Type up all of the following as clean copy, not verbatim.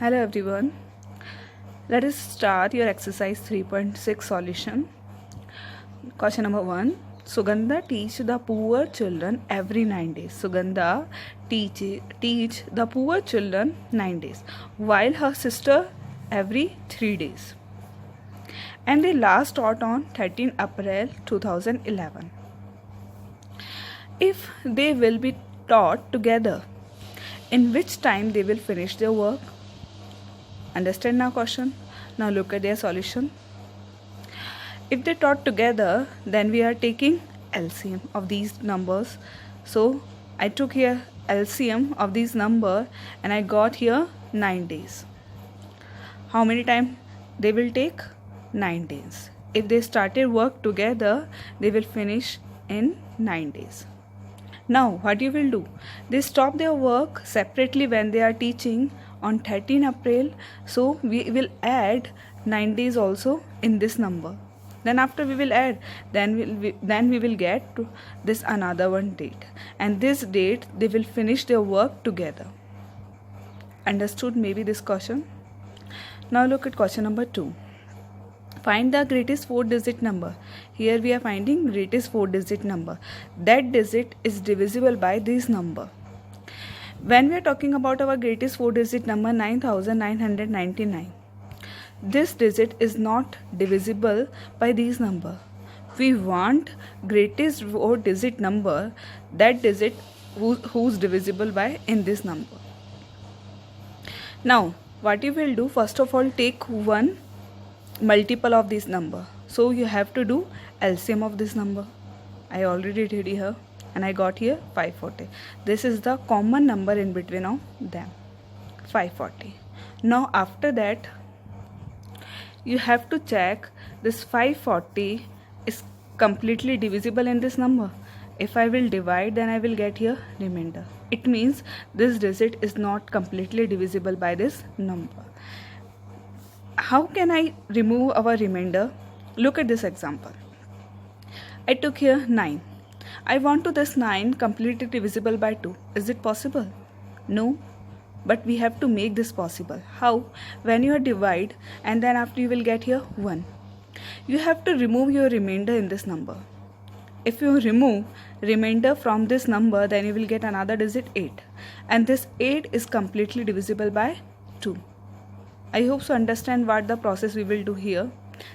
Hello everyone. Let us start your exercise 3.6 solution. Question number 1. Sugandha teach the poor children every 9 days. Sugandha teach the poor children 9 days, while her sister every 3 days. And they last taught on 13 April 2011. If they will be taught together, in which time they will finish their work? Understand now question? Now look at their solution. If they taught together, then we are taking LCM of these numbers. So I took here LCM of these number and I got here 9 days. How many time they will take? 9 days. If they started work together, they will finish in 9 days. Now what you will do? They stop their work separately when they are teaching on 13 April. So we will add 9 days also in this number. Then after we will add, then we will get to this another one date. And this date they will finish their work together. Understood maybe this question? Now look at question number 2. Find the greatest 4-digit number. Here we are finding greatest 4-digit number. That digit is divisible by this number. When we are talking about our greatest 4-digit number 9999, this digit is not divisible by this number. We want greatest 4-digit number, that digit who's divisible by in this number. Now what you will do, first of all take one multiple of this number. So you have to do LCM of this number. I already did here and I got here 540. This is the common number in between of them, 540. Now after that you have to check this 540 is completely divisible in this number. If I will divide, then I will get here remainder. It means this digit is not completely divisible by this number. How can I remove our remainder? Look at this example. I took here 9. I want to this 9 completely divisible by 2. Is it possible? No. But we have to make this possible. How? When you divide and then after you will get here 1. You have to remove your remainder in this number. If you remove remainder from this number, then you will get another digit 8. And this 8 is completely divisible by 2. I hope so understand what the process we will do here.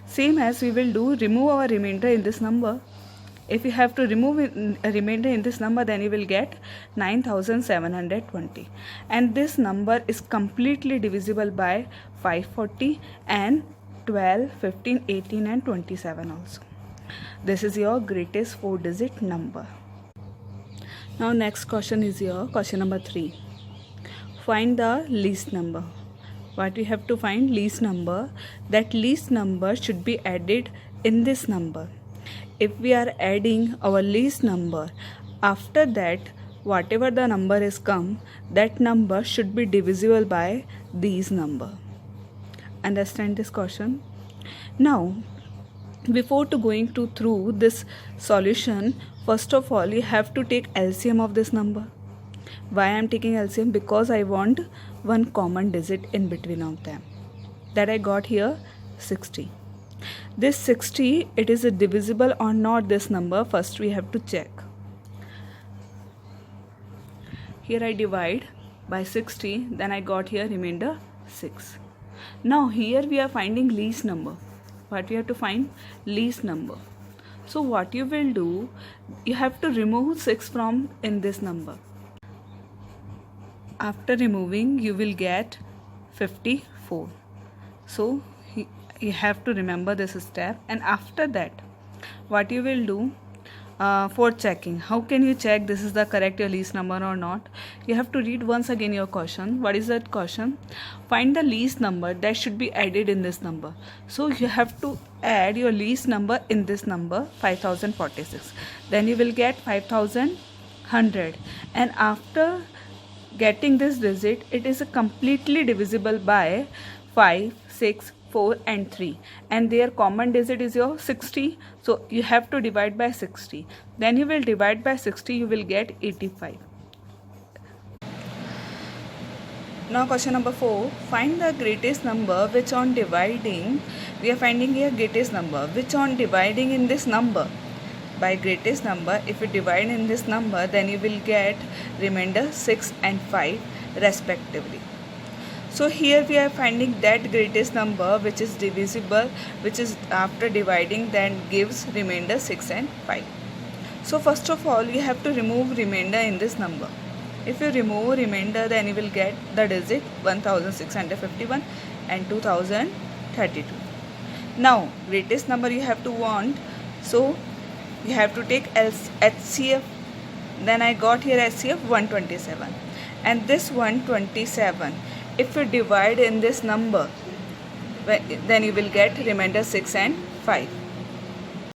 Same as we will do remove our remainder in this number. If you have to remove a remainder in this number, then you will get 9720. And this number is completely divisible by 540 and 12, 15, 18 and 27 also. This is your greatest 4-digit number. Now next question is your question number 3. Find the least number. What we have to find? Least number. That least number should be added in this number. If we are adding our least number, after that whatever the number is come, that number should be divisible by these number. Understand this question? Now before to going to through this solution, first of all you have to take LCM of this number. Why I am taking LCM? Because I want one common digit in between of them. That I got here 60. This 60, it is divisible or not this number, first we have to check. Here I divide by 60, then I got here remainder 6. Now here we are finding least number. What we have to find? Least number. So what you will do, you have to remove 6 from in this number. After removing, you will get 54. So you have to remember this step. And after that, what you will do for checking, how can you check this is the correct your least number or not? You have to read once again your question. What is that question? Find the least number that should be added in this number. So you have to add your least number in this number, 5046. Then you will get 5100. And after getting this digit, it is completely divisible by 5, 6, 4 and 3, and their common digit is your 60. So you have to divide by 60. Then you will divide by 60, you will get 85. Now question number 4, find the greatest number which on dividing, we are finding here greatest number, which on dividing in this number, by greatest number, if you divide in this number, then you will get remainder 6 and 5 respectively. So here we are finding that greatest number which is divisible, which is after dividing then gives remainder 6 and 5. So first of all you have to remove remainder in this number. If you remove remainder, then you will get the digit 1651 and 2032. Now greatest number you have to want, so you have to take HCF. Then I got here HCF 127, and this 127, if you divide in this number, then you will get remainder 6 and 5.